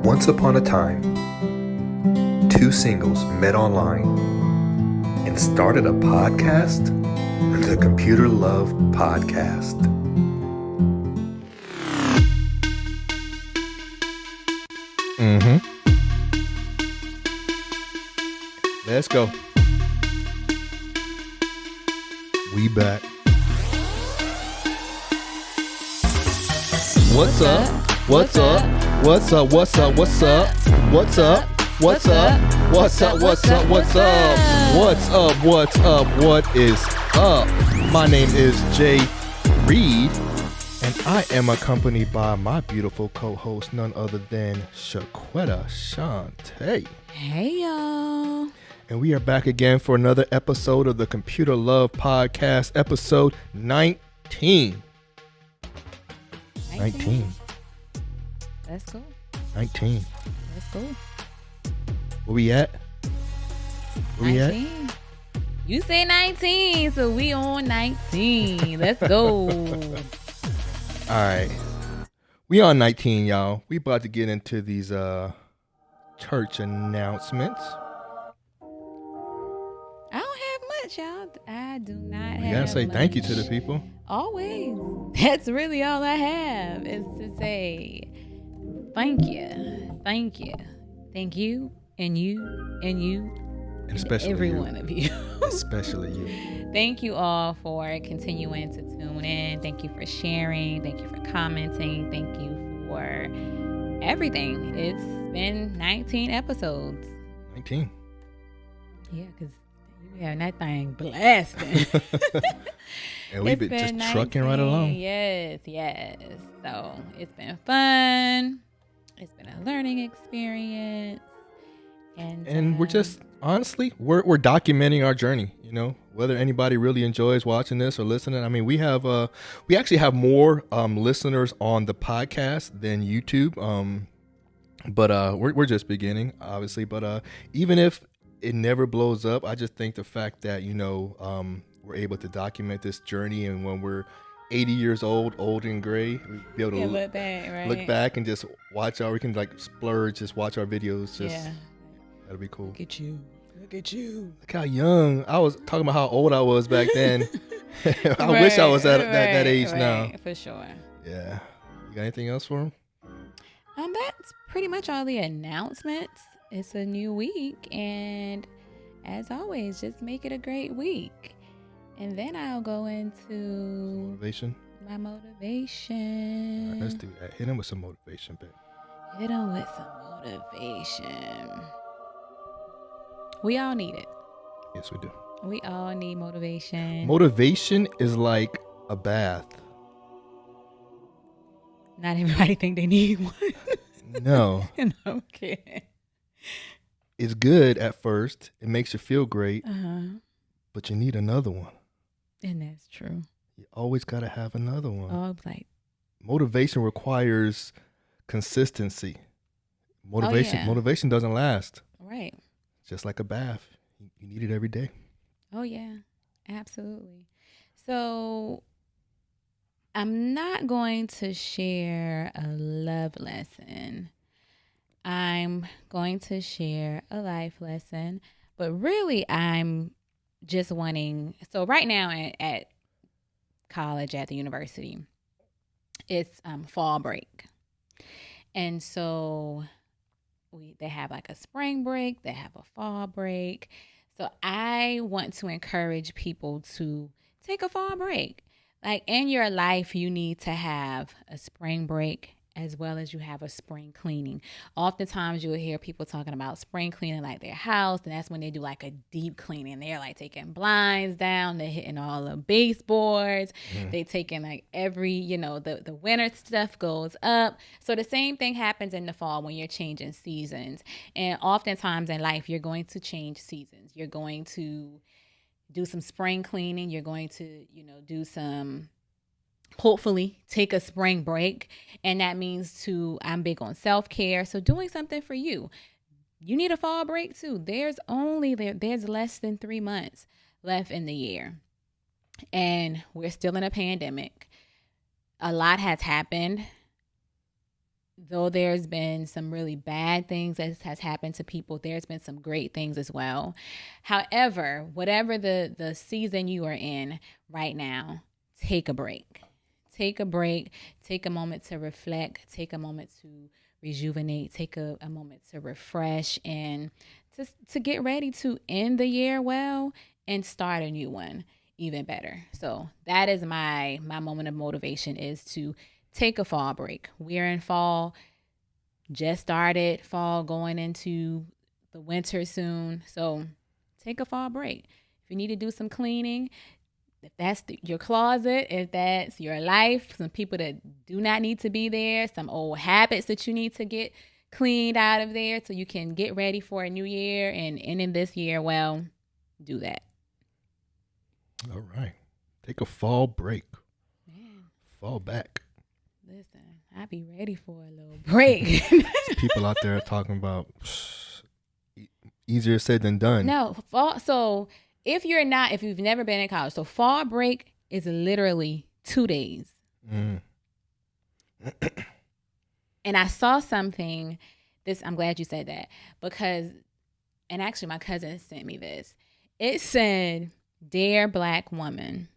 Once upon a time, two singles met online and started a podcast, the Computer Love Podcast. Let's go. We back. What's up? What's up? What's up? What's up? What's up? What's up? What's up? What's up? What's up? What's up? What's up? What's up? What is up? My name is Jay Reed, and I am accompanied by my beautiful co-host, none other than Shaquetta Shantae. Hey, y'all. And we are back again for another episode of the Computer Love Podcast, episode 19. 19. Let's go. 19. Let's go. Where we at? Where we 19. You say 19, so we on 19. Let's go. All right. We on 19, y'all. We about to get into these church announcements. I don't have much, y'all. I do not have You gotta say much. thank you to the people. Always. That's really all I have is to say thank you. Thank you. Thank you and you and you. And especially every you. one of you. Especially you. Thank you all for continuing to tune in. Thank you for sharing. Thank you for commenting. Thank you for everything. It's been 19 episodes. 19. Yeah, because you have that thing blasting. And we've been just trucking right along. Yes. So it's been fun. It's been a learning experience. And we're just, honestly, we're documenting our journey, you know, whether anybody really enjoys watching this or listening. I mean, we actually have more listeners on the podcast than YouTube. But we're just beginning, obviously. But even if it never blows up, I just think the fact that, you know, we're able to document this journey, and when we're 80 years old and gray, we'll be able to look back and just watch we can like splurge, just watch our videos. That'll be cool. Look at you. Look how young. I was talking about how old I was back then. I wish I was at that age now. For sure. Yeah. You got anything else for him? That's pretty much all the announcements. It's a new week, and as always, just make it a great week. And then I'll go into Motivation. My motivation. All right, let's do that. Hit him with some motivation, babe. Hit him with some motivation. We all need it. Yes, we do. We all need motivation. Motivation is like a bath. Not everybody think they need one. No. I'm kidding. It's good at first. It makes you feel great. But you need another one. And that's true. You always got to have another one. Oh, like motivation requires consistency. Motivation doesn't last. Right. Just like a bath. You need it every day. Oh, yeah. Absolutely. So I'm not going to share a love lesson. I'm going to share a life lesson. But really, I'm just wanting, so right now at college, at the university, it's fall break. And so they have like a spring break, they have a fall break. So I want to encourage people to take a fall break. Like in your life, you need to have a spring break as well as you have a spring cleaning. Oftentimes you'll hear people talking about spring cleaning like their house, and that's when they do like a deep cleaning. They're like taking blinds down, they're hitting all the baseboards, they taking like every, the winter stuff goes up. So the same thing happens in the fall when you're changing seasons. And oftentimes in life, you're going to change seasons. You're going to do some spring cleaning. You're going to, do some, hopefully take a spring break. And that means I'm big on self-care. So doing something for you. You need a fall break too. There's less than 3 months left in the year. And we're still in a pandemic. A lot has happened though there's been some really bad things that has happened to people, there's been some great things as well. However, whatever the season you are in right now, take a break. Take a break. Take a moment to reflect. Take a moment to rejuvenate. Take a moment to refresh and to get ready to end the year well and start a new one even better. So that is my moment of motivation, is to take a fall break. We're in fall, just started fall, going into the winter soon. So take a fall break. If you need to do some cleaning, if that's your closet, if that's your life, some people that do not need to be there, some old habits that you need to get cleaned out of there so you can get ready for a new year and ending this year well, do that. All right. Take a fall break. Man, Fall back. listen, I be ready for a little break. People out there talking about easier said than done. No, fall. So if you've never been in college, so fall break is literally 2 days. Mm. And I saw something. I'm glad you said that, because, and actually my cousin sent me this. It said, "Dear Black woman,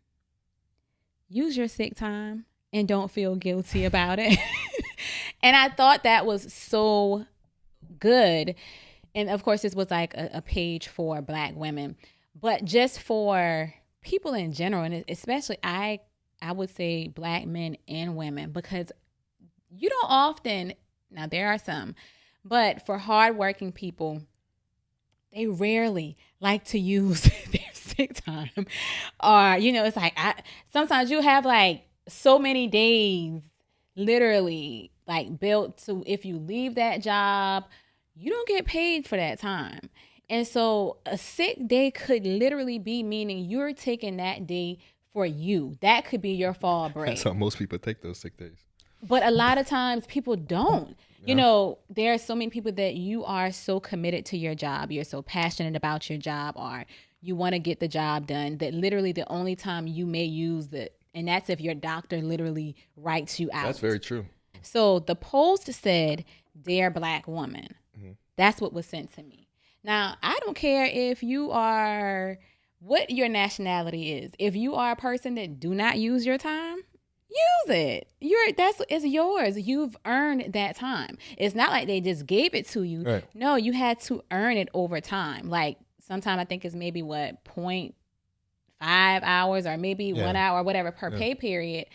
use your sick time and don't feel guilty about it." And I thought that was so good. And of course, this was like a page for Black women, but just for people in general, and especially I would say Black men and women, because you don't often, now there are some, but for hardworking people, they rarely like to use their sick time. Or, it's like, sometimes you have like so many days literally like built to, if you leave that job, you don't get paid for that time. And so a sick day could literally be meaning you're taking that day for you. That could be your fall break. That's how most people take those sick days. But a lot of times people don't. Yeah. There are so many people that you are so committed to your job. You're so passionate about your job, or you want to get the job done, that literally the only time you may use and that's if your doctor literally writes you out. That's very true. So the post said, "Dear Black woman." Mm-hmm. That's what was sent to me. Now, I don't care if you are, what your nationality is. If you are a person that do not use your time, use it. It's yours. You've earned that time. It's not like they just gave it to you. Right. No, you had to earn it over time. Like sometime I think it's maybe 0.5 hours or maybe 1 hour or whatever per pay period.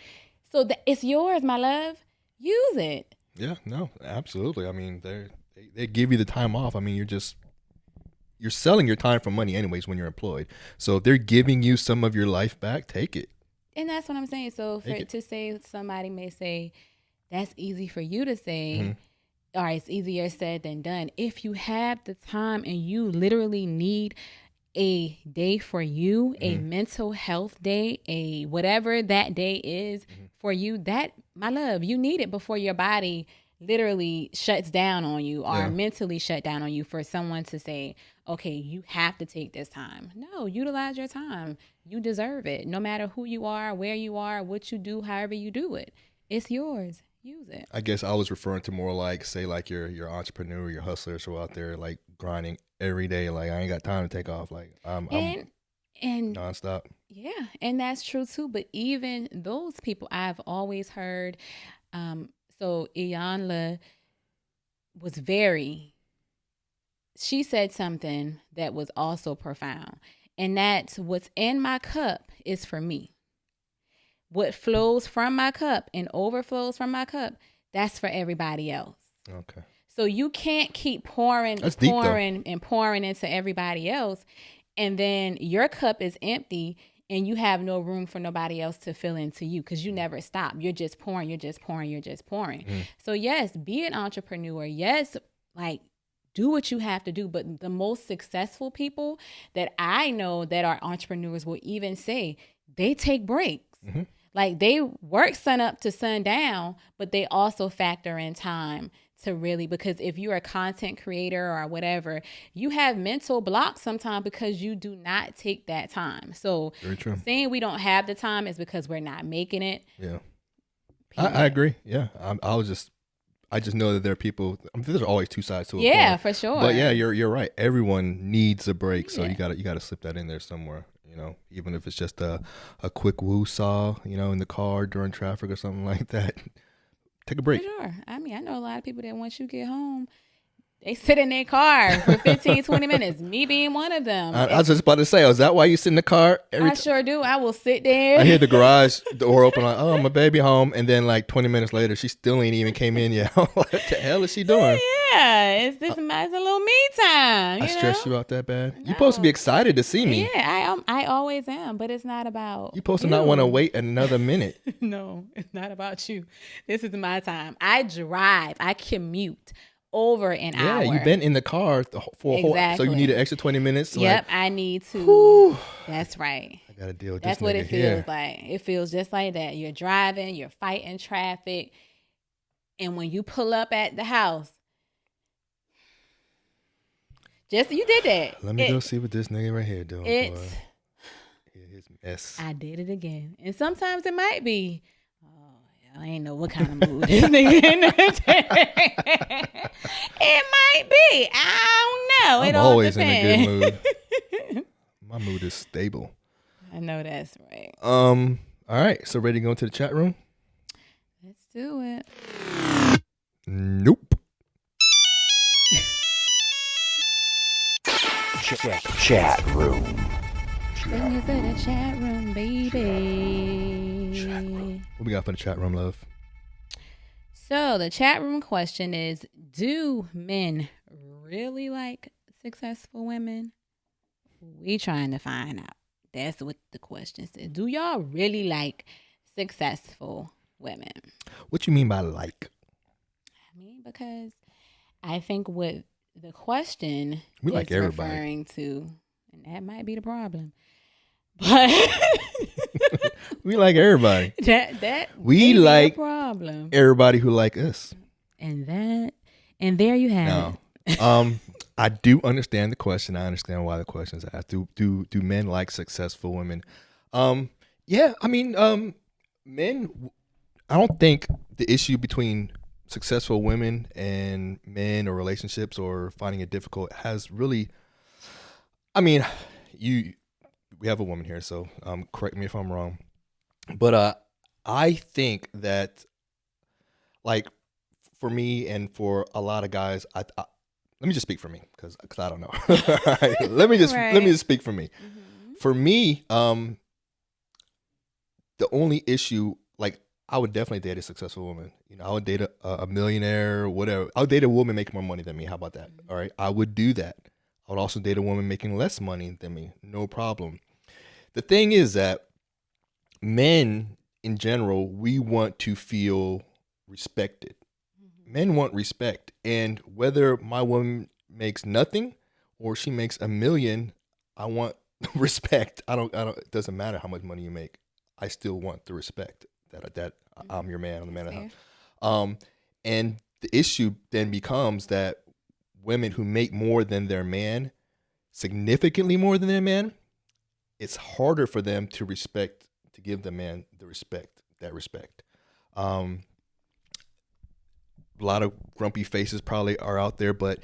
So it's yours, my love. Use it. Yeah, no, absolutely. I mean, they give you the time off. I mean, you're selling your time for money anyways when you're employed. So if they're giving you some of your life back, take it. And that's what I'm saying. So to say, somebody may say, that's easy for you to say, or it's easier said than done. If you have the time and you literally need a day for you, a mental health day, a whatever that day is for you, that, my love, you need it before your body literally shuts down on you or mentally shut down on you, for someone to say, okay, you have to take this time. No, utilize your time. You deserve it. No matter who you are, where you are, what you do, however you do it, it's yours. Use it. I guess I was referring to more like, say, like your entrepreneur, your hustlers who are out there like grinding every day. Like, I ain't got time to take off. Like I'm nonstop. Yeah, and that's true too. But even those people, I've always heard. So Iyanla she said something that was also profound, and that's, what's in my cup is for me. What flows from my cup and overflows from my cup, that's for everybody else. Okay. So you can't keep pouring into everybody else, and then your cup is empty and you have no room for nobody else to fill into you, because you never stop. You're just pouring. So yes, be an entrepreneur. Yes, like, do what you have to do. But the most successful people that I know that are entrepreneurs will even say they take breaks. Like, they work sun up to sun down, but they also factor in time to really, because if you're a content creator or whatever, you have mental blocks sometimes because you do not take that time. So very true. Saying we don't have the time is because we're not making it. Yeah. I agree. Yeah. I just know that there are people. I mean, there's always two sides to a Yeah, coin. for sure. But yeah, you're right. Everyone needs a break, so Yeah. you gotta slip that in there somewhere. Even if it's just a quick woo saw, in the car during traffic or something like that. Take a For break. sure. I mean, I know a lot of people that once you get home, they sit in their car for 15, 20 minutes. Me being one of them. I was just about to say, is that why you sit in the car every I time? sure do. I will sit there. I hear the garage door open, like, oh, my baby home, and then like 20 minutes later, she still ain't even came in yet. What the hell is she doing? Yeah, it's a little me time. I You stress know? you out that bad? You're supposed to be excited to see me. Yeah, I always am, but it's not about You're supposed to not want to wait another minute. No, it's not about you. This is my time. I drive. I commute over an hour. Yeah, you've been in the car for a whole hour, so you Exactly. need an extra 20 minutes. Yep, I need to. Whew. That's right. I gotta deal with That's this what nigga it feels here. like. It feels just like that. You're driving, you're fighting traffic, and when you pull up at the house, you did that. Let me go see what this nigga right here doing, boy. It's Hear his mess. I did it again. And sometimes it might be, I ain't know what kind of mood this nigga in It might be. I don't know. I'm It all always in depends. a good mood. My mood is stable. I know that's right. All right, so ready to go into the chat room? Let's do it. Nope. Chat room. Send us in the chat room, baby. What we got for the chat room, love? So the chat room question is, do men really like successful women? We trying to find out. That's what the question says. Do y'all really like successful women? What you mean by like? I mean, because I think what the question We is like everybody. referring to, and that might be the problem, but We like everybody. that We may be the like problem, Everybody who like us. and there you have it. No. I do understand the question. I understand why the question is asked. Do men like successful women? Yeah, I mean, men. I don't think the issue between successful women and men or relationships or finding it difficult has really. I mean, we have a woman here, so correct me if I'm wrong, but I think that, like, for me and for a lot of guys, I let me just speak for me because I don't know. All right, let me just speak for me. Mm-hmm. For me, the only issue, like, I would definitely date a successful woman. I would date a millionaire or whatever. I would date a woman making more money than me. How about that? All right, I would do that. I would also date a woman making less money than me. No problem. The thing is that men in general, we want to feel respected. Men want respect, and whether my woman makes nothing or she makes $1 million, I want respect. I don't. It doesn't matter how much money you make. I still want the respect that I'm your man. I'm the man of the house. And the issue then becomes that women who make more than their man, significantly more than their man, it's harder for them to give the man the respect. A lot of grumpy faces probably are out there, but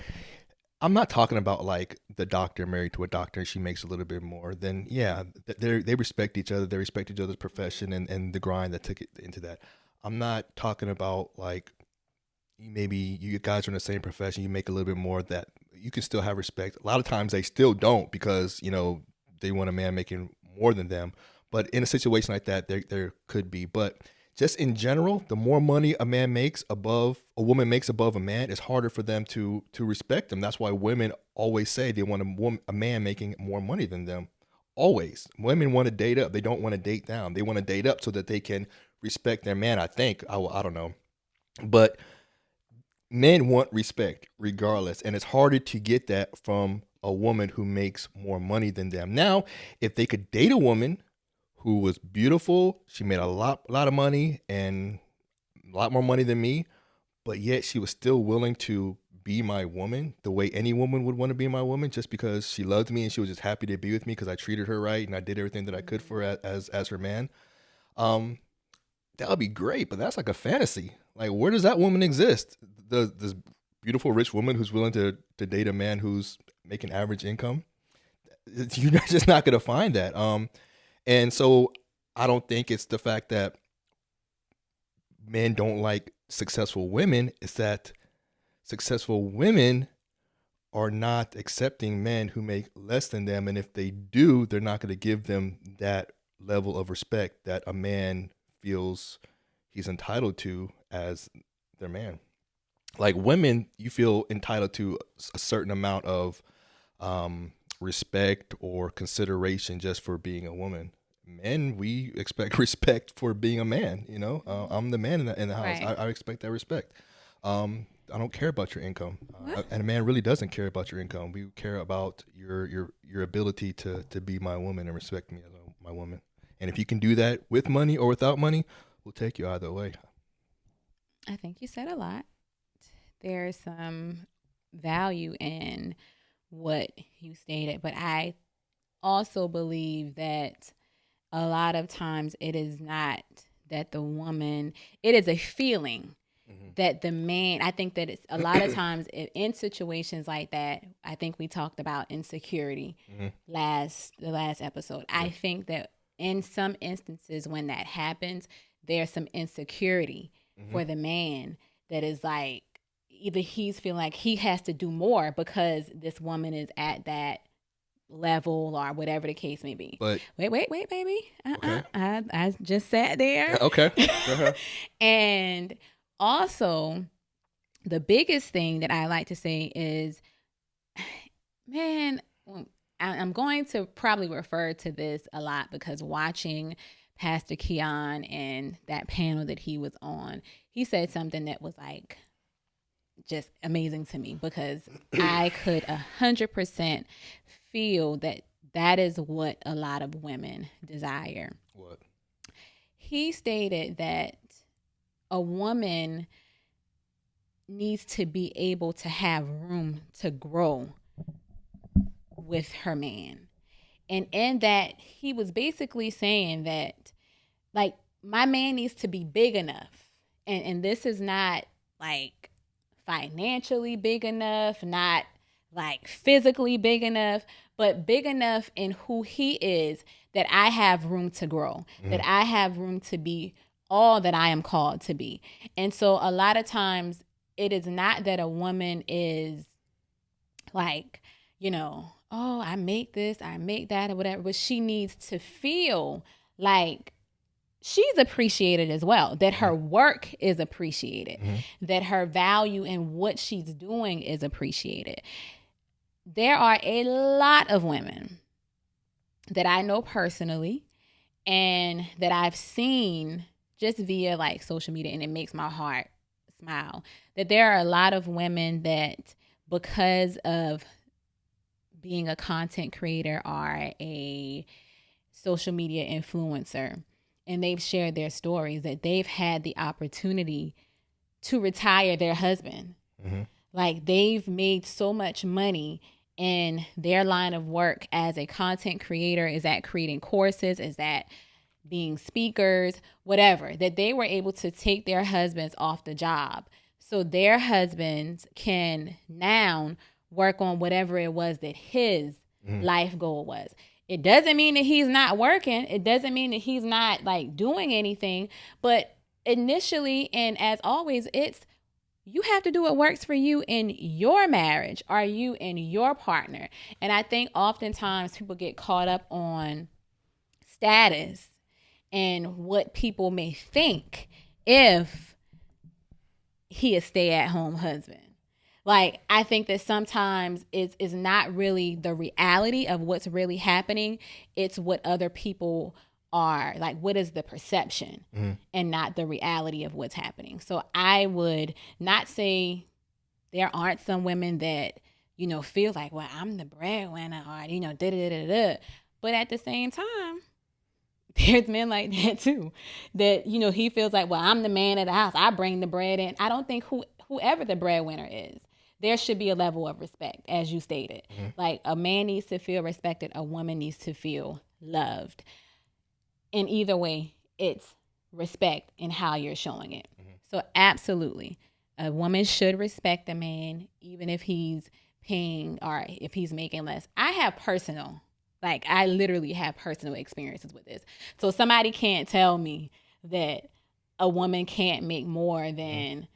I'm not talking about like the doctor married to a doctor and she makes a little bit more. Then yeah, they respect each other. They respect each other's profession and the grind that took it into that. I'm not talking about like maybe you guys are in the same profession, you make a little bit more, that you can still have respect. A lot of times they still don't because they want a man making more than them. But in a situation like that, there could be. But just in general, the more money a woman makes above a man, it's harder for them to respect them. That's why women always say they want a man making more money than them. Always. Women want to date up. They don't want to date down. They want to date up so that they can respect their man, I think. I don't know. But men want respect regardless. And it's harder to get that from a woman who makes more money than them. Now, if they could date a woman who was beautiful, she made a lot of money and a lot more money than me, but yet she was still willing to be my woman the way any woman would want to be my woman, just because she loved me and she was just happy to be with me because I treated her right and I did everything that I could for her as her man. that would be great, but that's like a fantasy. Like, where does that woman exist? This beautiful rich woman who's willing to date a man who's making average income. You're just not going to find that. And so I don't think it's the fact that men don't like successful women. It's that successful women are not accepting men who make less than them, and if they do, they're not going to give them that level of respect that a man feels he's entitled to as their man. Like women, you feel entitled to a certain amount of respect or consideration just for being a woman. Men, we expect respect for being a man. You know, I'm the man in the house. Right. I expect that respect. I don't care about your income, and a man really doesn't care about your income. We care about your ability to be my woman and respect me as my woman. And if you can do that with money or without money, we'll take you either way. I think you said a lot. There's some value in what you stated, but I also believe that a lot of times it is not that the woman, it is a feeling that the man, I think that it's a lot of times in situations like that. I think we talked about insecurity the last episode. Yeah. I think that in some instances when that happens, there's some insecurity for the man that is like, either he's feeling like he has to do more because this woman is at that level or whatever the case may be. But wait, baby. Okay. I just sat there. Okay. Uh-huh. And also, the biggest thing that I like to say is, man, I'm going to probably refer to this a lot because watching Pastor Keon and that panel that he was on, he said something that was like just amazing to me because I could 100% feel that is what a lot of women desire. What? He stated that a woman needs to be able to have room to grow with her man. And in that, he was basically saying that, like, my man needs to be big enough. And this is not, like, financially big enough, not, like, physically big enough, but big enough in who he is that I have room to grow, that I have room to be all that I am called to be. And so a lot of times it is not that a woman is like, you know, oh, I make this, I make that or whatever, but she needs to feel like she's appreciated as well, that her work is appreciated, that her value in what she's doing is appreciated. There are a lot of women that I know personally and that I've seen just via like social media, and it makes my heart smile, that there are a lot of women that because of being a content creator or a social media influencer, and they've shared their stories, that they've had the opportunity to retire their husband. Like they've made so much money in their line of work as a content creator, is that creating courses, is that being speakers, whatever, that they were able to take their husbands off the job so their husbands can now work on whatever it was that his life goal was. It doesn't mean that he's not working. It doesn't mean that he's not like doing anything. But initially, and as always, it's you have to do what works for you in your marriage or you and your partner. And I think oftentimes people get caught up on status and what people may think if he is stay-at-home husband. Like, I think that sometimes it's not really the reality of what's really happening. It's what other people are, like, what is the perception and not the reality of what's happening. So I would not say there aren't some women that, you know, feel like, well, I'm the breadwinner or, you know, da-da-da-da-da. But at the same time, there's men like that too, that, you know, he feels like, well, I'm the man of the house. I bring the bread in. I don't think whoever the breadwinner is, there should be a level of respect, as you stated. Like a man needs to feel respected. A woman needs to feel loved. And either way, it's respect in how you're showing it. So absolutely, a woman should respect a man, even if he's paying or if he's making less. I literally have personal experiences with this. So somebody can't tell me that a woman can't make more than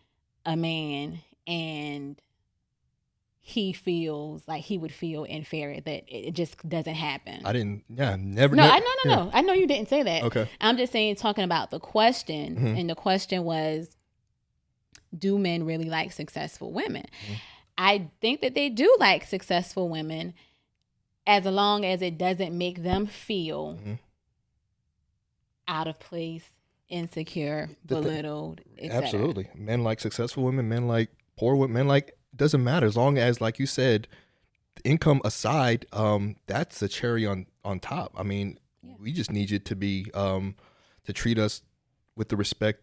a man and he feels like he would feel inferior, that it just doesn't happen. Never. No, I know you didn't say that. Okay. I'm just saying, talking about the question, and the question was, do men really like successful women? I think that they do like successful women, as long as it doesn't make them feel out of place, insecure, belittled, etc. Absolutely. Men like successful women, men like poor women, men like, doesn't matter, as long as, like you said, income aside, that's the cherry on top. I mean, we just need you to be to treat us with the respect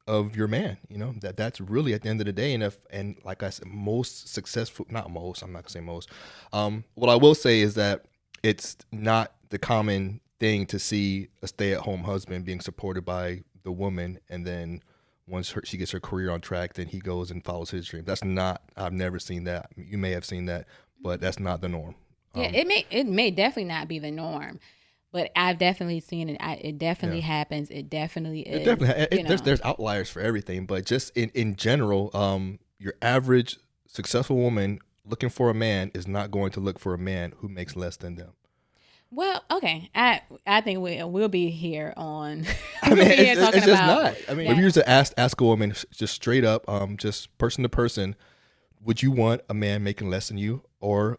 of your man. You know, that's really at the end of the day. And like I said, most successful, not most, I'm not gonna say most. What I will say is that it's not the common thing to see a stay-at-home husband being supported by the woman, and then once she gets her career on track, then he goes and follows his dream. I've never seen that. You may have seen that, but that's not the norm. Yeah, it may definitely not be the norm, but I've definitely seen it. It definitely happens. It definitely is. There's outliers for everything, but just in general, your average successful woman looking for a man is not going to look for a man who makes less than them. Well, okay. I think we'll be here on. I mean, it's just not. I mean, if you were to ask a woman just straight up, just person to person, would you want a man making less than you, or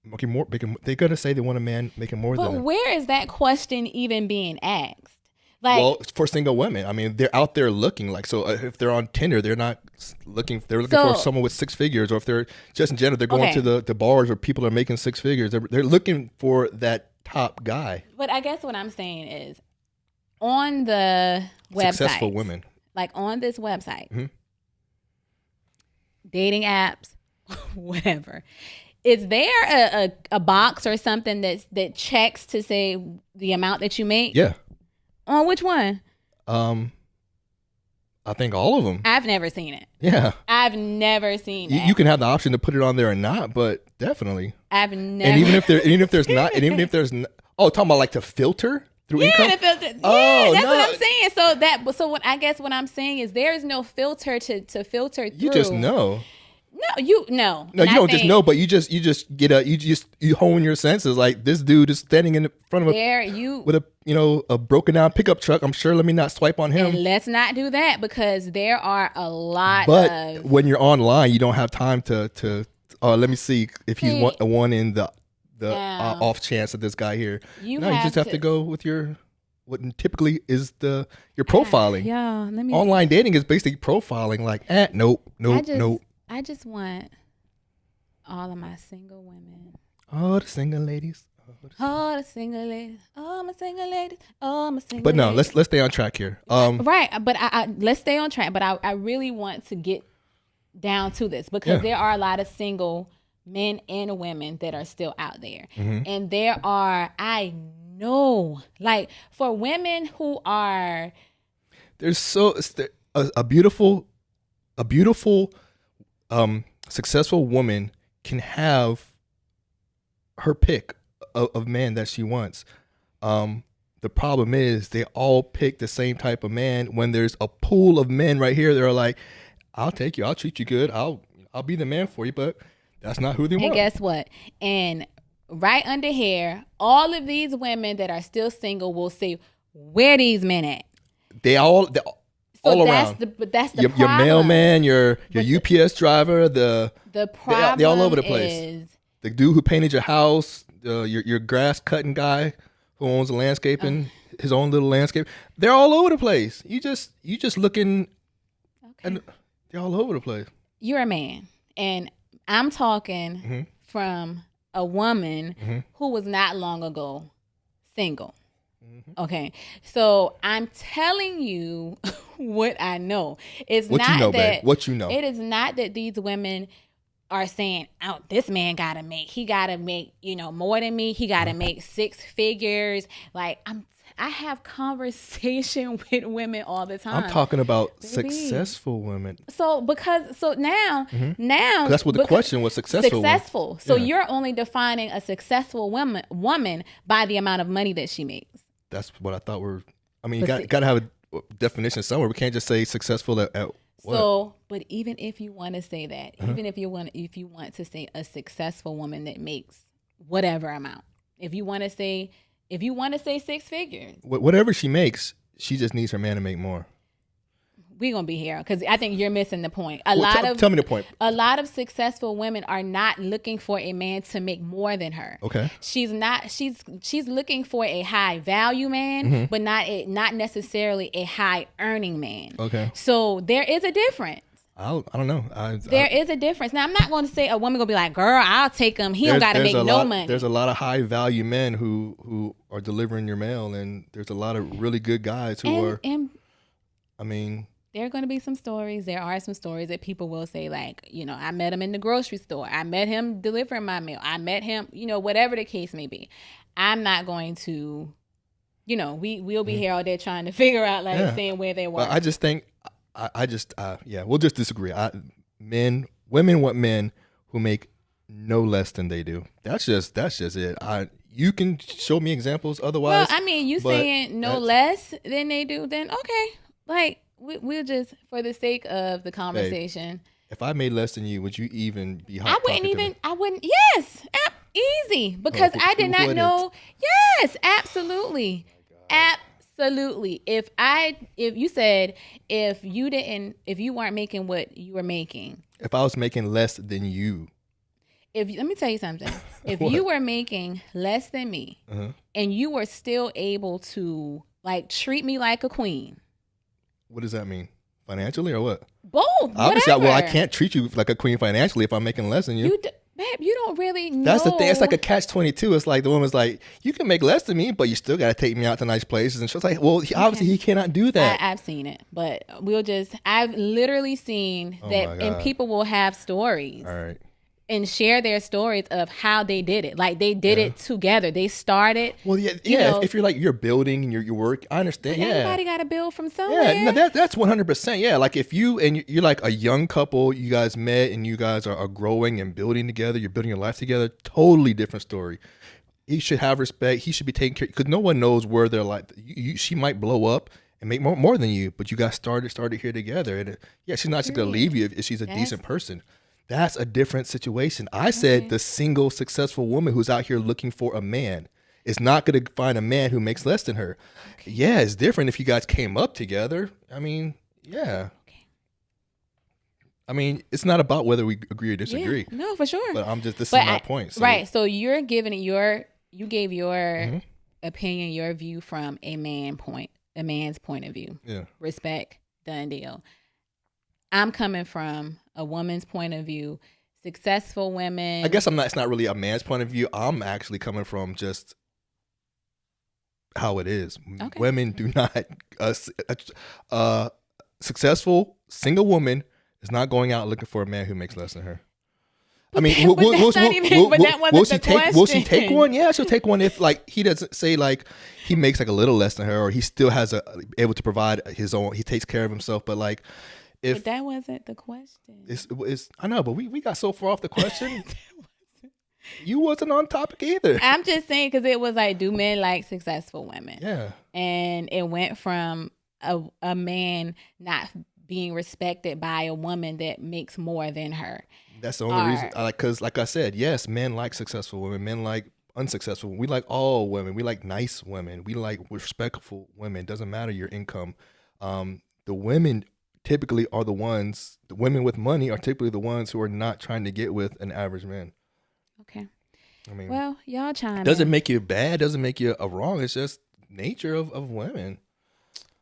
making more? They're gonna say they want a man making more than them. But where is that question even being asked? Like, well, for single women, I mean, they're out there looking like. So if they're on Tinder, they're not looking. They're looking for someone with six figures, or if they're just in general, they're going to the bars where people are making six figures. They're looking for that top guy. But I guess what I'm saying is, on the website, successful women, like on this website, dating apps, whatever. Is there a box or something that checks to say the amount that you make? Yeah. On which one? I think all of them. I've never seen it. Yeah. I've never seen it. You can have the option to put it on there or not, but definitely. I've never. And even if there's not, talking about like to filter through income. To filter. Oh, that's no. what I'm saying. So what I guess what I'm saying is there is no filter to filter through. You just know. No, you know. No, you don't just know, but you hone your senses. Like, this dude is standing in front of with a broken down pickup truck. I'm sure. Let me not swipe on him. And let's not do that, because there are a lot. But when you're online, you don't have time to. Let me see if he's one in the off chance of this guy here. You just have to go with what typically is your profiling. Online dating is basically profiling. Like, nope. I just want all of my single women. All the single ladies. All the single ladies. All my single ladies. All my single But no, ladies. let's stay on track here. Right, but let's stay on track. But I really want to get down to this, because there are a lot of single men and women that are still out there. And there are, I know, like, for women who are... There's a beautiful successful woman can have her pick of man that she wants. The problem is they all pick the same type of man, when there's a pool of men right here that are like, I'll take you, I'll treat you good, I'll be the man for you, but that's not who they want. And guess what? And right under here, all of these women that are still single will say, where these men at? They're all around. That's the your problem. Mailman, your UPS driver, the problem they're all over the place. Is, the dude who painted your house, your grass cutting guy who owns a landscaping, his own little landscape. They're all over the place. You just looking, and they're all over the place. You're a man, and I'm talking from a woman who was not long ago single. Okay, so I'm telling you what I know. It's what not you know, that babe. What you know. It is not that these women are saying, oh, this man he gotta make, more than me. He gotta make 6 figures. Like I have conversation with women all the time. I'm talking about successful women. So now, 'Cause that's what the question was, successful. Successful. So you're only defining a successful woman by the amount of money that she makes. That's what I thought you got to have a definition somewhere. We can't just say successful at what? So, but even if you want to say that, even if you want to say a successful woman that makes whatever amount, if you want to say 6 figures, whatever she makes, she just needs her man to make more. We're going to be here because I think you're missing the point. Tell me the point. A lot of successful women are not looking for a man to make more than her. Okay. She's looking for a high value man, but not necessarily a high earning man. Okay. So there is a difference. I don't know. There is a difference. Now, I'm not going to say a woman going to be like, girl, I'll take him. He don't got to make no money. There's a lot of high value men who are delivering your mail, and there's a lot of really good guys who there are going to be some stories. There are some stories that people will say, like, I met him in the grocery store. I met him delivering my mail. I met him, whatever the case may be. I'm not going to, we'll be here all day trying to figure out, saying where they were. Well, I just think, we'll just disagree. Women want men who make no less than they do. That's just it. You can show me examples otherwise. Well, you saying no less than they do, then okay. Like, we'll just, for the sake of the conversation. Babe, if I made less than you, would you even be hot? I wouldn't. Yes, easy, because I did not know. Yes, absolutely, absolutely. If you weren't making what you were making, if I was making less than you, let me tell you something. If you were making less than me, and you were still able to treat me like a queen. What does that mean? Financially or what? Both. Obviously, whatever. I can't treat you like a queen financially if I'm making less than you. Babe, you don't really know. That's the thing. It's like a catch-22. It's like the woman's like, you can make less than me, but you still got to take me out to nice places. And she's like, well, obviously he cannot do that. I've seen it, but I've literally seen that, and people will have stories. All right. And share their stories of how they did it. Like, they did it together. They started. Well, if you're building and you're work, I understand. Everybody got to build from somewhere. Yeah, no, that's 100%. Yeah, like if you're like a young couple, you guys met and you guys are growing and building together. You're building your life together. Totally different story. He should have respect. He should be taken care, because no one knows where they're like. She might blow up and make more than you, but you guys started here together. And she's not just gonna leave you if she's a decent person. That's a different situation. I said the single successful woman who's out here looking for a man is not going to find a man who makes less than her. Okay. Yeah, it's different if you guys came up together. Yeah. Okay. It's not about whether we agree or disagree. Yeah, no, for sure. But this is my point. So. Right. So you're giving it you gave your opinion, your view from a man's point of view. Yeah. Respect, done deal. I'm coming from a woman's point of view. Successful women. I guess it's not really a man's point of view. I'm actually coming from just how it is. Okay. Women do not. Successful single woman is not going out looking for a man who makes less than her. Will she take one? Yeah, she'll take one if he doesn't say he makes a little less than her, or he still has able to provide his own. He takes care of himself, but but that wasn't the question. I know, but we got so far off the question. You wasn't on topic either. I'm just saying, because it was do men like successful women? Yeah. And it went from a man not being respected by a woman that makes more than her. That's the only reason. Because like I said, yes, men like successful women. Men like unsuccessful. We like all women. We like nice women. We like respectful women. It doesn't matter your income. The women typically are the women with money are typically the ones who are not trying to get with an average man. Okay. Well, y'all chime in. Doesn't make you bad, doesn't make you wrong. It's just nature of women.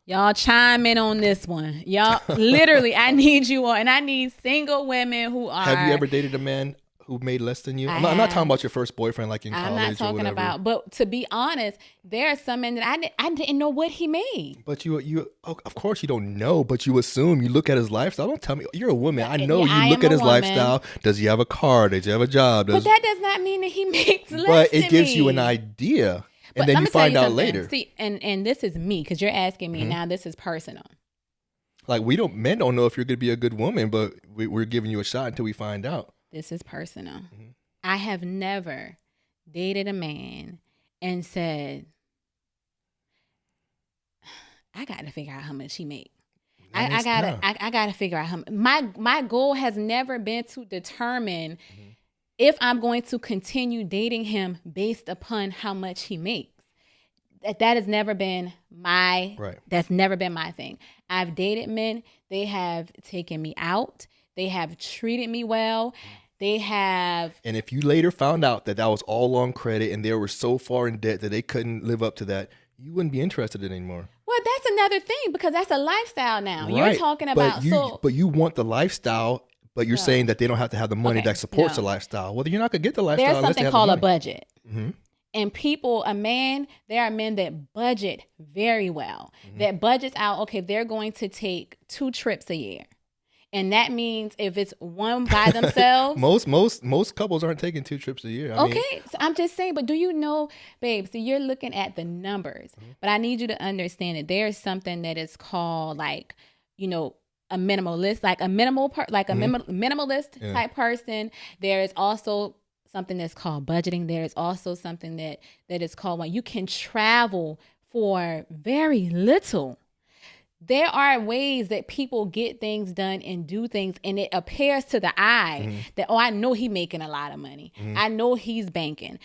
Y'all chime in on this one. Y'all, literally, I need you all, and I need single women who are. Have you ever dated a man who made less than you? I'm not talking about your first boyfriend, like in college or whatever. I'm not talking about. But to be honest, there are some men that I didn't know what he made. But of course you don't know, but you assume. You look at his lifestyle. Don't tell me you're a woman. I know you look at his lifestyle. Does he have a car? Does he have a job? But that does not mean that he makes less. But it gives you an idea, and then you find out later. See, and this is me because you're asking me now. This is personal. Like men don't know if you're going to be a good woman, but we're giving you a shot until we find out. This is personal. I have never dated a man and said, I got to figure out how much he make. I gotta figure out how. My goal has never been to determine if I'm going to continue dating him based upon how much he makes. That has never been my. Right. That's never been my thing. I've dated men. They have taken me out. They have treated me well. They have. And if you later found out that was all on credit and they were so far in debt that they couldn't live up to that, you wouldn't be interested in it anymore. Well, that's another thing because that's a lifestyle now. Right. You're talking about. But you want the lifestyle, but you're saying that they don't have to have the money that supports the lifestyle. Well, you're not going to get the lifestyle. There's something called a budget. Mm-hmm. And there are men that budget very well, that budgets out, okay, they're going to take 2 trips a year. And that means if it's one by themselves. most couples aren't taking 2 trips a year. So I'm just saying, but do you know, babe, so you're looking at the numbers, but I need you to understand that there's something that is called like, a minimalist, like a minimalist type person. There is also something that's called budgeting. There is also something that is called when you can travel for very little. There are ways that people get things done and do things, and it appears to the eye that, I know he's making a lot of money. I know he's banking.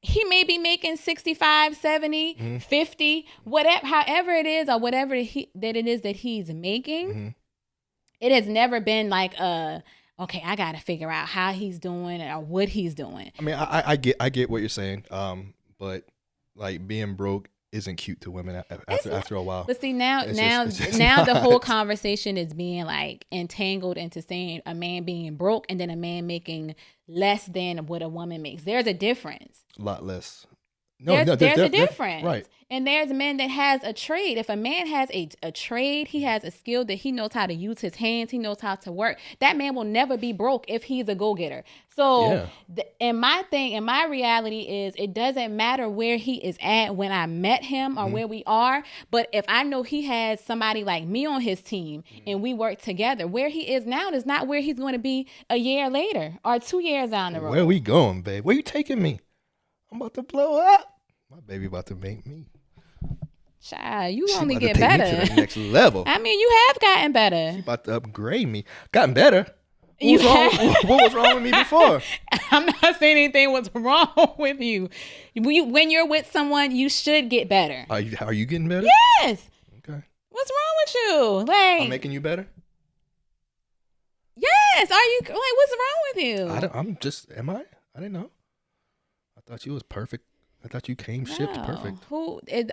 He may be making 65, 70, 50, whatever, however it is, or whatever it is that he's making. It has never been like okay, I got to figure out how he's doing or what he's doing. I mean, I get what you're saying, but like being broke isn't cute to women after a while. But see, now the whole conversation is being like entangled into saying a man being broke and then a man making less than what a woman makes. There's a difference. A lot less. There's a difference. Right. And there's men that has a trade. If a man has a trade, he has a skill that he knows how to use his hands. He knows how to work. That man will never be broke if he's a go-getter. So, and my reality is it doesn't matter where he is at when I met him or where we are. But if I know he has somebody like me on his team and we work together, where he is now is not where he's going to be a year later or 2 years down the road. Where we going, babe? Where you taking me? I'm about to blow up. My baby about to make me. Child, you she only about get to take better. Me to the next level. I mean, you have gotten better. She about to upgrade me. Gotten better. What was wrong with me before? I'm not saying anything was wrong with you. When you're with someone, you should get better. Are you getting better? Yes. Okay. What's wrong with you? Like, I'm making you better? Yes. Are you like? What's wrong with you? Am I? I didn't know. I thought you was perfect. I thought you came shipped perfect.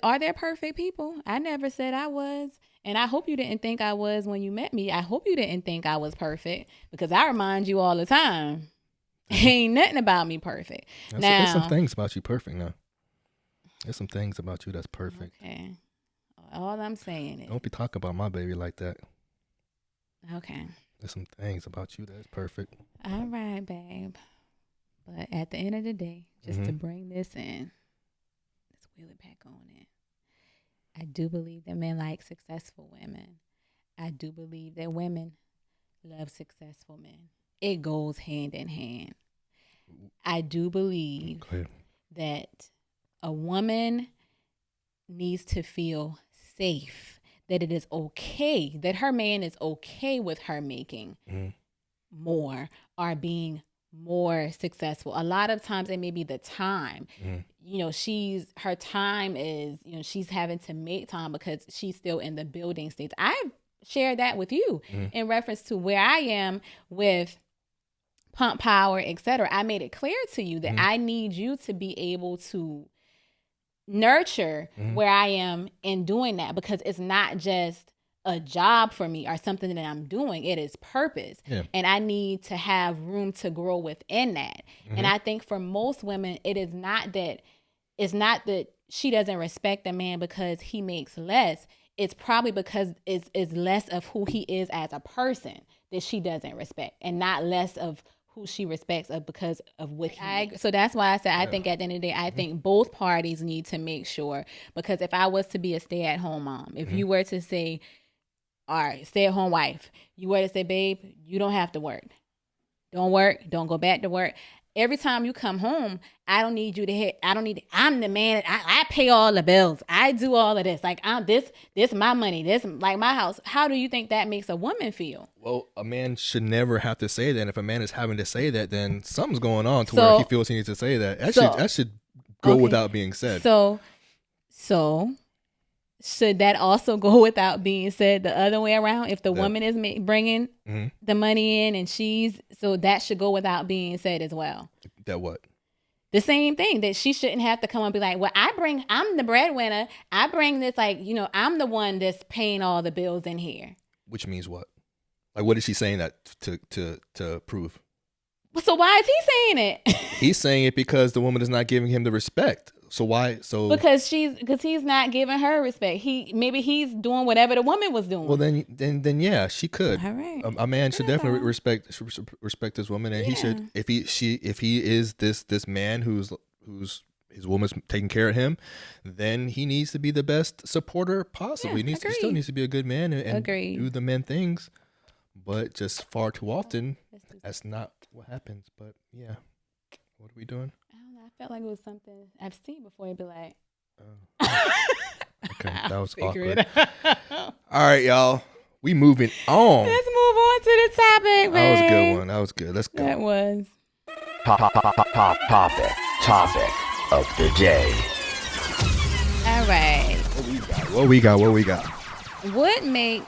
Are there perfect people? I never said I was. And I hope you didn't think I was when you met me. I hope you didn't think I was perfect because I remind you all the time. Ain't nothing about me perfect. There's some things about you perfect now. There's some things about you that's perfect. Okay. All I'm saying is. Don't be talking about my baby like that. Okay. There's some things about you that's perfect. All right, babe. But at the end of the day, just to bring this in, let's wheel it back on in. I do believe that men like successful women. I do believe that women love successful men. It goes hand in hand. I do believe that a woman needs to feel safe, that it is okay, that her man is okay with her making more or being more successful. A lot of times it may be the time. Her time is, she's having to make time because she's still in the building stage. I've shared that with you in reference to where I am with pump power, etc. I made it clear to you that I need you to be able to nurture where I am in doing that because it's not just a job for me or something that I'm doing. It is purpose. Yeah. And I need to have room to grow within that. And I think for most women, it's not that she doesn't respect a man because he makes less. It's probably because it's less of who he is as a person that she doesn't respect, and not less of who she respects because of what he makes. So that's why I said I think at the end of the day, I think both parties need to make sure, because if I was to be a stay-at-home mom, if you were to say, all right, stay-at-home wife, you were to say, babe, you don't have to work. Don't work. Don't go back to work. Every time you come home, I don't need you to hit. I'm the man. I pay all the bills. I do all of this. Like, this my money. This like my house. How do you think that makes a woman feel? Well, a man should never have to say that. And if a man is having to say that, then something's going on to where he feels he needs to say that. That should go without being said. So should that also go without being said the other way around? If the woman is bringing the money in and so that should go without being said as well. That what? The same thing, that she shouldn't have to come and be like, well, I'm the breadwinner. I bring this, like, I'm the one that's paying all the bills in here. Which means what? Like, what is she saying that to prove? So why is he saying it? He's saying it because the woman is not giving him the respect. So why? So because he's not giving her respect. Maybe he's doing whatever the woman was doing. Well, then yeah, she could. All right. A man should definitely respect his woman, and he should, if he is this man who's his woman's taking care of him, then he needs to be the best supporter possible. He still needs to be a good man and do the men things. But just far too often, that's not what happens. But yeah, what are we doing? I don't know. I felt like it was something I've seen before. It'd be like, okay, that was awkward. All right, y'all, we moving on. Let's move on to the topic, man. That was a good one. That was good. Let's go. That was Topic of the day. all right. What we got? What makes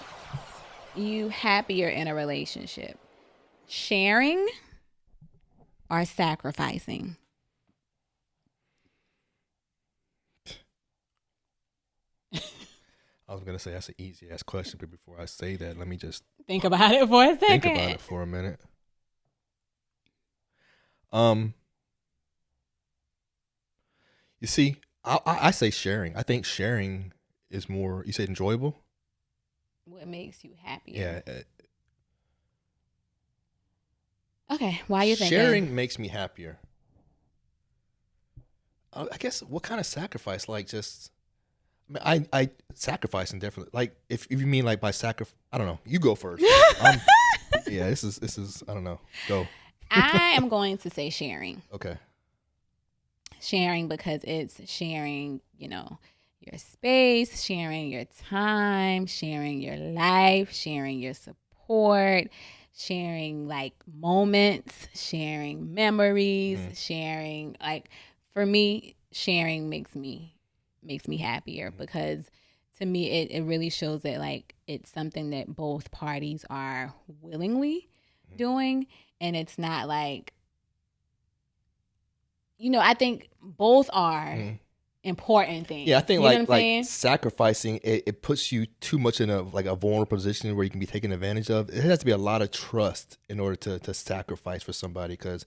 you happier in a relationship? Sharing or sacrificing? I was gonna say that's an easy ass question, but before I say that, let me just Think about it for a second. think about it for a minute. You see, I say sharing. I think sharing is more. You said enjoyable. What makes you happier? Yeah. Okay, why you think sharing makes me happier? I guess what kind of sacrifice? Like just, I sacrificing definitely. Like if you mean like by sacrifice, I don't know. You go first. Yeah, this is I don't know. Go. I am going to say sharing. Okay. Sharing because it's sharing, your space, sharing your time, sharing your life, sharing your support, sharing like moments, sharing memories, sharing, like, for me, sharing makes me happier because to me it really shows that like it's something that both parties are willingly doing, and it's not like, I think both are important things. Yeah, I think like sacrificing it puts you too much in a vulnerable position where you can be taken advantage of. It has to be a lot of trust in order to sacrifice for somebody, because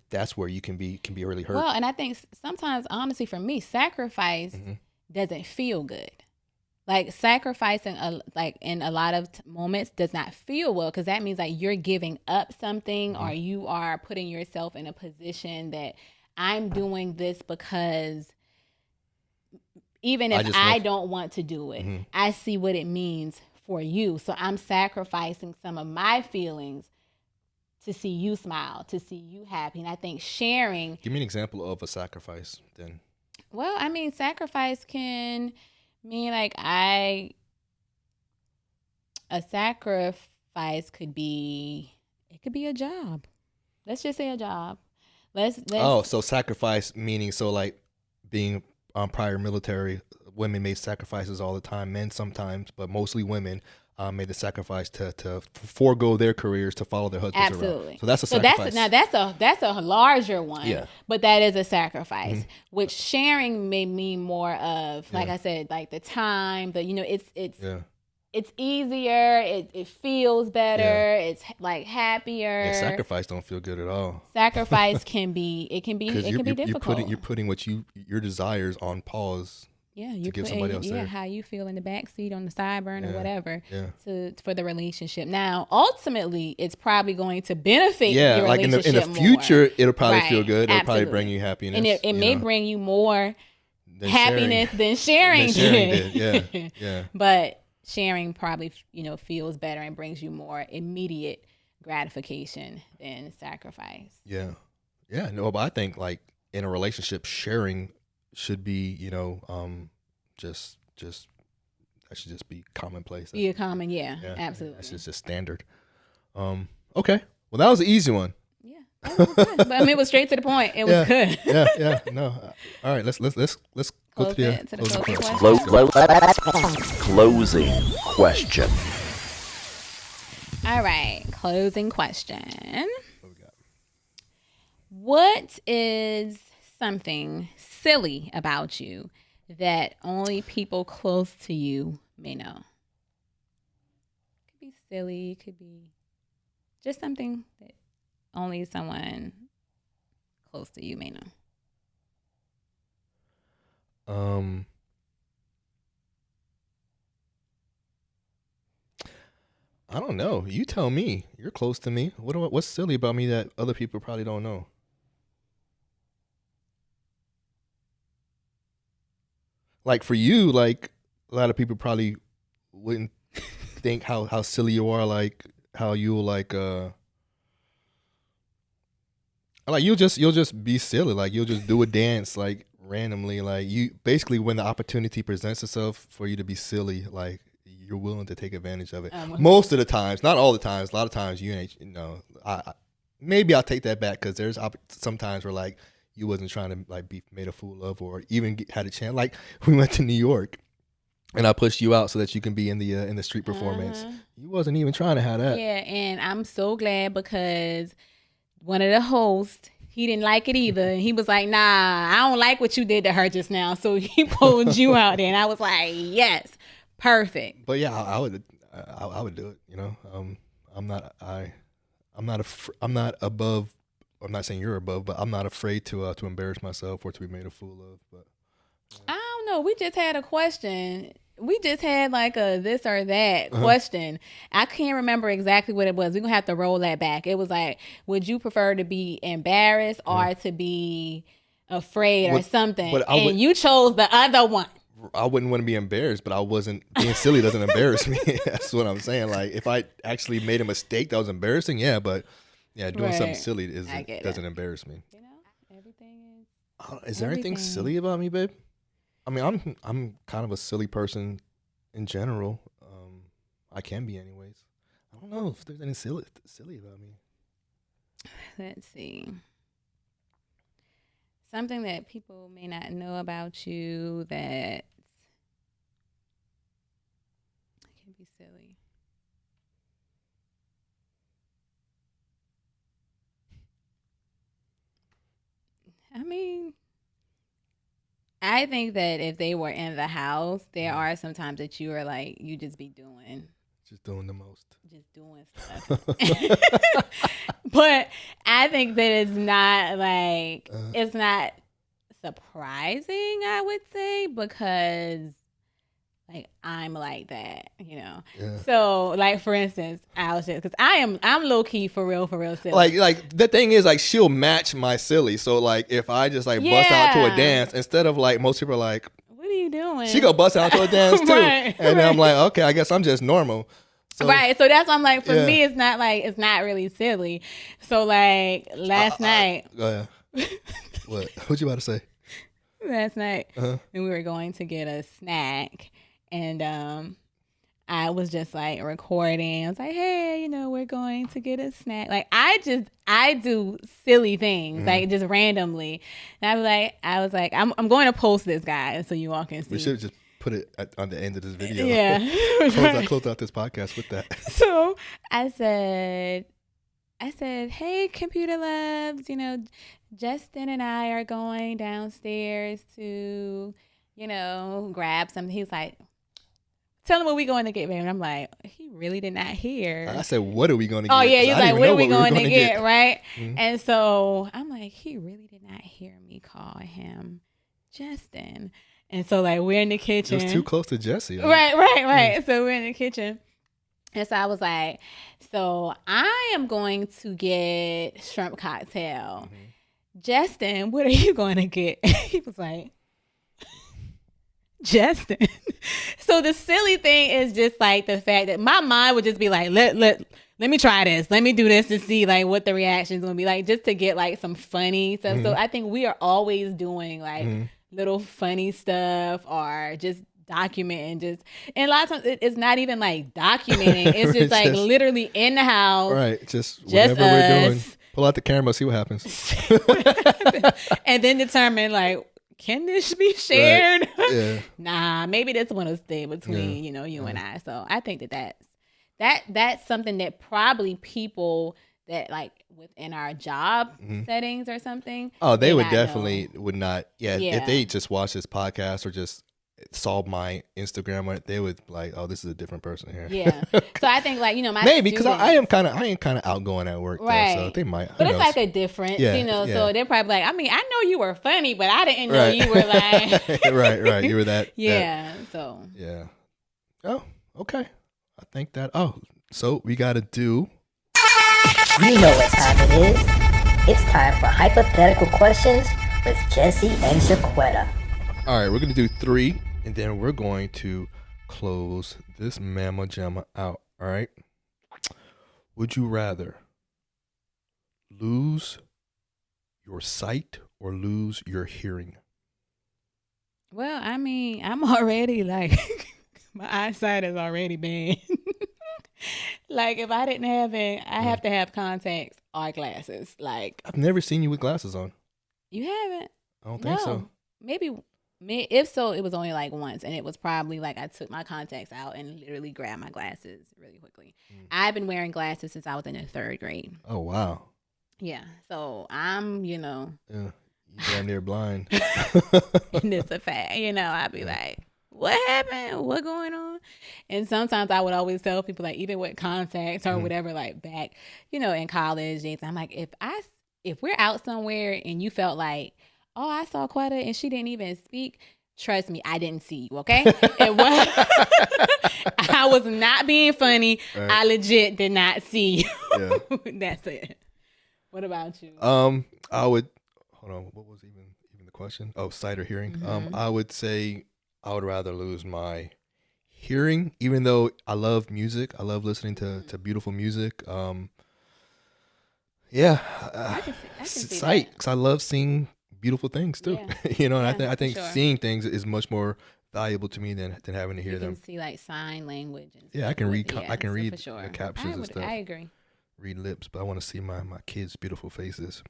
that's where you can be really hurt. Well, and I think sometimes, honestly, for me, sacrifice doesn't feel good. Like sacrificing, like in a lot of moments, does not feel well, because that means like you're giving up something, or you are putting yourself in a position that I'm doing this because even if I don't want to do it, I see what it means for you. So I'm sacrificing some of my feelings to see you smile, to see you happy. And I think sharing. Give me an example of a sacrifice then. Well, I mean, sacrifice can mean like a sacrifice could be a job. Let's just say a job. So sacrifice meaning, so like being prior military, women made sacrifices all the time, men sometimes, but mostly women made the sacrifice to forego their careers to follow their husbands Absolutely. around. So that's a sacrifice. That's a larger one. Yeah. But that is a sacrifice, which sharing may mean more of, like I said, like the time, but it's it's easier. It feels better. Yeah. It's like happier. Yeah, sacrifice don't feel good at all. Sacrifice can be difficult. You're putting your desires on pause. Yeah, to you're give putting somebody else there. how you feel in the back seat, on the sideburn, or whatever, Yeah. for the relationship. Now, ultimately, it's probably going to benefit Yeah, your like in relationship the future, more. it'll probably Right, feel good. It'll probably absolutely. bring you happiness. And it may bring you more Than happiness sharing. than sharing, Than sharing did. did. Yeah. But sharing probably, feels better and brings you more immediate gratification than sacrifice. Yeah. Yeah. No, but I think like in a relationship, sharing should be, just that should just be commonplace. Be a common, absolutely. That's just standard. Okay. Well, that was an easy one. Yeah, that was good. But I mean, it was straight to the point. It was good. Yeah. No. All right. Let's go Close to it to the closing question. Closing question. All right, closing question. What we got? What is something silly about you that only people close to you may know? Could be silly, could be just something that only someone close to you may know. I don't know. You tell me. You're close to me. What's silly about me that other people probably don't know? Like for you, like a lot of people probably wouldn't think how silly you are, like how you'll like you'll just be silly, like you'll just do a dance like randomly, like you basically when the opportunity presents itself for you to be silly, like you're willing to take advantage of it. Most of the times, not all the times. A lot of times you ain't. I maybe I'll take that back because there's some times where like you wasn't trying to like be made a fool of or even had a chance. Like we went to New York and I pushed you out so that you can be in the street performance. You wasn't even trying to have that. Yeah, and I'm so glad because one of the hosts, he didn't like it either. He was like, nah, I don't like what you did to her just now. So he pulled you out there. And I was like, yes, perfect. But yeah, I would do it. I'm not above. I'm not saying you're above, but I'm not afraid to embarrass myself or to be made a fool of. But I don't know. We just had a question. We just had like a this or that question. I can't remember exactly what it was. We're going to have to roll that back. It was like, would you prefer to be embarrassed or to be afraid or something? And you chose the other one. I wouldn't want to be embarrassed, but I wasn't being silly. Doesn't embarrass me. That's what I'm saying. Like if I actually made a mistake that was embarrassing, yeah, but yeah, doing something silly doesn't embarrass me. Everything is there anything silly about me, babe? I mean, I'm kind of a silly person in general. I can be, anyways. I don't know if there's anything silly about me. Let's see. Something that people may not know about you that can be silly. I mean, I think that if they were in the house, there are some times that you are like, you just be doing. Just doing the most. Just doing stuff. But I think that it's not like, it's not surprising, I would say, because like I'm like that, Yeah. So like for instance, because I'm low key for real silly. Like the thing is like she'll match my silly. So like if I just like bust out to a dance, instead of like most people are like, what are you doing? She go bust out to a dance too. And then I'm like, okay, I guess I'm just normal. So, right. So that's why I'm like, for me, it's not really silly. So like last night. Go ahead. What you about to say? Last night, and we were going to get a snack, and I was just like recording. I was like, hey, we're going to get a snack. Like I do silly things, like just randomly. And I was like, I'm going to post this, guys, so you all can see. We should just put it on the end of this video. Yeah. close out this podcast with that. So I said, hey, computer loves, Justin and I are going downstairs to, grab something. He's like, tell him what we going to get, baby. And I'm like, he really did not hear. I said, what are we going to get? Oh, yeah. He's like, what are we going to get, get? right? Mm-hmm. And so I'm like, he really did not hear me call him Justin. And so, like, we're in the kitchen. It was too close to Jesse. Right. Mm-hmm. So we're in the kitchen. And so I was like, so I am going to get shrimp cocktail. Mm-hmm. Justin, what are you going to get? He was like, Justin. So the silly thing is just like the fact that my mind would just be like, let me try this. Let me do this to see like what the reaction's gonna be like, just to get like some funny stuff. Mm-hmm. So I think we are always doing like little funny stuff or just documenting and a lot of times it's not even like documenting. It's just like literally in the house. Right. Just whatever we're doing. Pull out the camera, see what happens. And then determine like, can this be shared? Right. Yeah. Nah, maybe this one will stay between, you and I. So I think that's something that probably people that like within our job settings or something. Oh, they would definitely would not. Yeah. If they just watch this podcast or just saw my Instagram on it, they would like, oh, this is a different person here. Yeah. So I think like, my maybe because I am kind of outgoing at work, right? Though, so they might. But it's like a difference, So they're probably like, I mean, I know you were funny, but I didn't know you were like, right. You were that. Yeah. So. Yeah. Oh, okay. I think that. Oh, so we got to do. You know what time it is. It's time for hypothetical questions with Jesse and Shaquetta. All right, we're going to do 3, and then we're going to close this Mama Jamma out, all right? Would you rather lose your sight or lose your hearing? Well, I mean, I'm already like, my eyesight is already bad. Like, if I didn't have it, I have to have contacts or glasses. Like, I've never seen you with glasses on. You haven't? I don't think so. Maybe. If so, it was only like once, and it was probably like I took my contacts out and literally grabbed my glasses really quickly. I've been wearing glasses since I was in the 3rd grade. Oh, wow. Yeah. So I'm, Yeah, you damn near blind. And it's a fact. I'd be like, what happened? What going on? And sometimes I would always tell people, like, even with contacts or whatever, like back, in college days, I'm like, if we're out somewhere and you felt like, oh, I saw Quetta and she didn't even speak, trust me, I didn't see you, okay? And I was not being funny. Right. I legit did not see you. Yeah. That's it. What about you? I would, hold on, what was even the question? Oh, sight or hearing? Mm-hmm. I would say I would rather lose my hearing, even though I love music. I love listening to beautiful music. I can see sight, because I love seeing beautiful things too. Yeah. And I think seeing things is much more valuable to me than having to hear them. You can see like sign language. And I can read. I can read the captions and stuff. I agree. Read lips, but I want to see my kids' beautiful faces.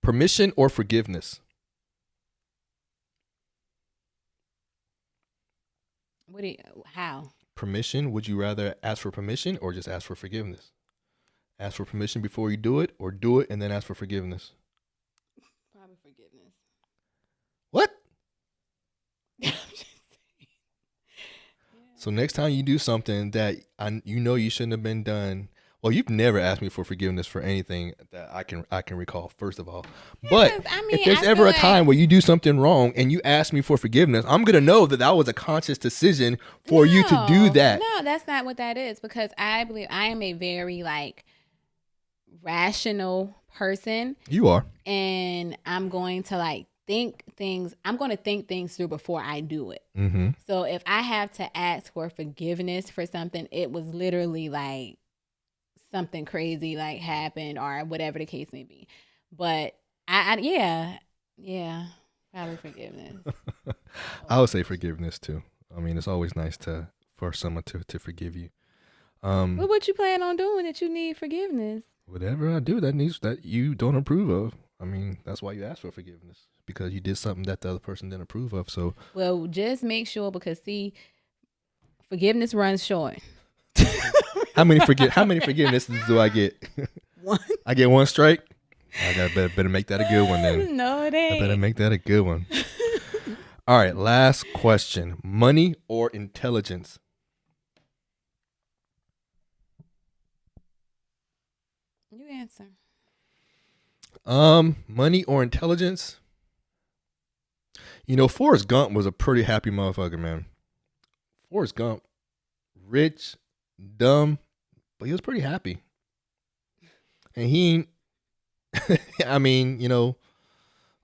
Permission or forgiveness? How? Permission. Would you rather ask for permission or just ask for forgiveness? Ask for permission before you do it, or do it and then ask for forgiveness? Probably forgiveness. What? So next time you do something that you shouldn't have been done. Well, you've never asked me for forgiveness for anything that I can recall, first of all. But if there's ever a time where you do something wrong and you ask me for forgiveness, I'm going to know that was a conscious decision for you to do that. No, that's not what that is, because I believe I am a very rational person. You are. And I'm going to think things through before I do it. Mm-hmm. So if I have to ask for forgiveness for something, it was literally like something crazy happened or whatever the case may be. But probably forgiveness. I would say forgiveness too. I mean, it's always nice for someone to forgive you. Well, what you plan on doing that you need forgiveness? Whatever I do that you don't approve of. I mean, that's why you ask for forgiveness, because you did something that the other person didn't approve of. So, well, just make sure, because forgiveness runs short. How many forgivenesses do I get? One. I get one strike. I better make that a good one then. No, it ain't. I better make that a good one. All right, last question. Money or intelligence? You answer. Money or intelligence? You know, Forrest Gump was a pretty happy motherfucker, man. Forrest Gump, rich, dumb, but he was pretty happy. And he, I mean, you know,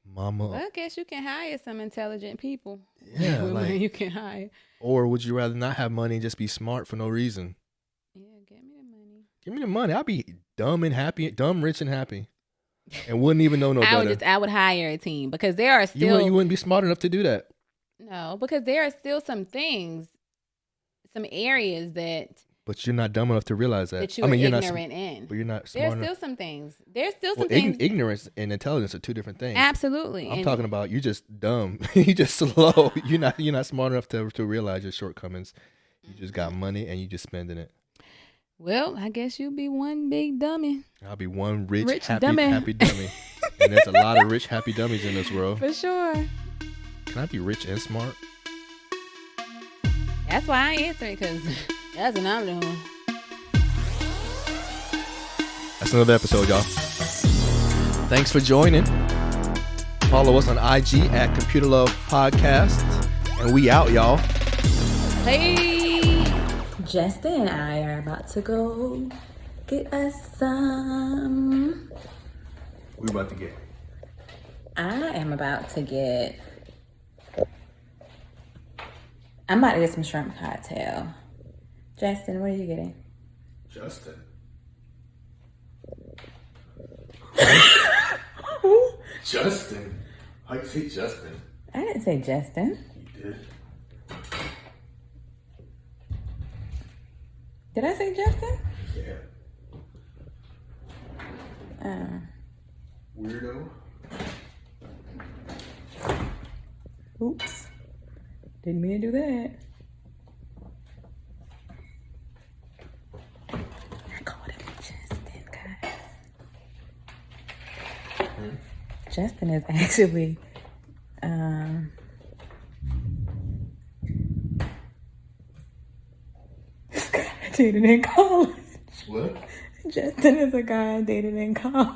mama. Well, I guess you can hire some intelligent people. Yeah, like, you can hire. Or would you rather not have money and just be smart for no reason? Yeah, give me the money. Give me the money. I'll be dumb and happy, dumb, rich, and happy, and wouldn't even know no better. I would hire a team because there are still You wouldn't be smart enough to do that. no, because there are still some things, some areas that But you're not dumb enough to realize that. that you are you're ignorant not, in. But you're not smart There's enough. still some things. There's still some Well, things. ignorance and intelligence are two different things. Absolutely. I'm And talking about you just dumb. You just slow. You're not smart enough to realize your shortcomings. You just got money and you just spending it. well, I guess you'll be one big dummy. I'll be one rich Rich happy dummy. And there's a lot of rich happy dummies in this world. For sure. Can I be rich and smart? That's why I answer it, because that's what I'm doing. That's another episode, y'all. Thanks for joining. Follow us on IG at Computer Love Podcast. And we out, y'all. Hey. Justin and I are about to go get us some. We about to get. I am about to get. I'm about to get some shrimp cocktail. Justin, what are you getting? Justin. Justin? How you say Justin? I didn't say Justin. You did. Did I say Justin? Yeah. Weirdo. Oops. Didn't mean to do that. I called him Justin, guys. Justin is actually this guy I dated in college. What? Justin is a guy I dated in college.